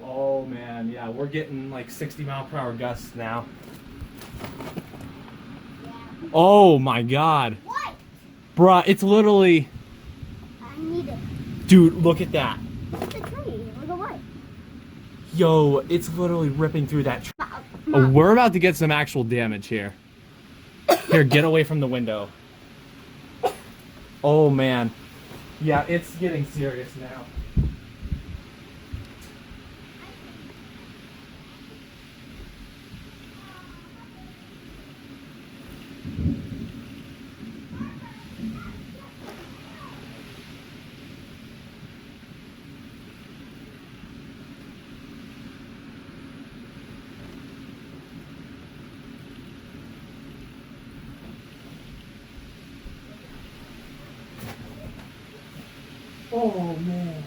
Oh man, yeah, we're getting like 60-mile-per-hour gusts now. Oh my god. What? Bruh, it's literally... I need it. Dude, look at that. Look at the tree. Look at what? Yo, it's literally ripping through that tree. Oh, Mom. we're about to get some actual damage here. Here, get away from the window. Oh man. Yeah, it's getting serious now. Oh man.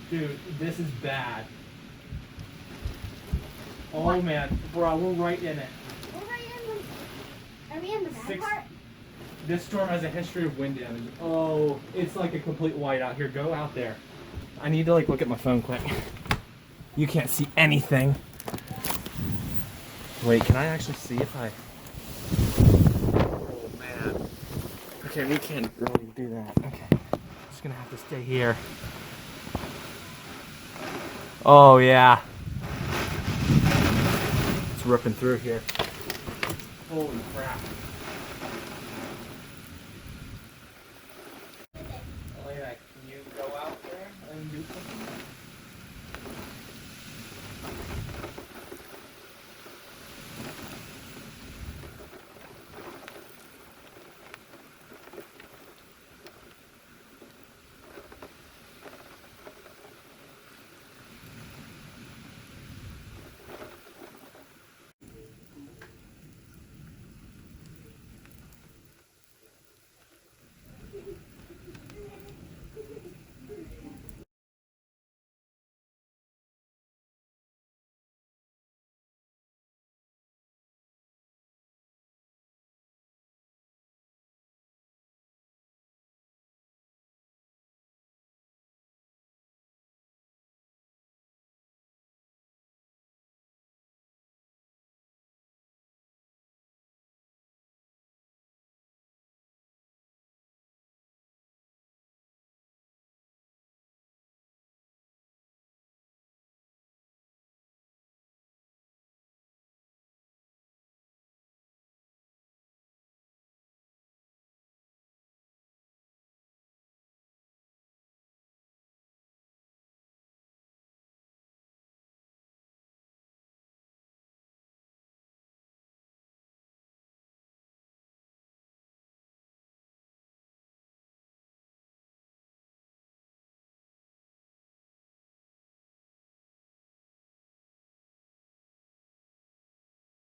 Dude, this is bad. Oh man, bro, we're right in it. We're right in the... Are we in the bad part? This storm has a history of wind damage. Oh, it's like a complete whiteout. Here, go out there. I need to like look at my phone quick. You can't see anything. Wait, can I actually see if I... Oh man. Okay, we can't really do that. Okay, just gonna have to stay here. Oh yeah. It's ripping through here. Holy crap.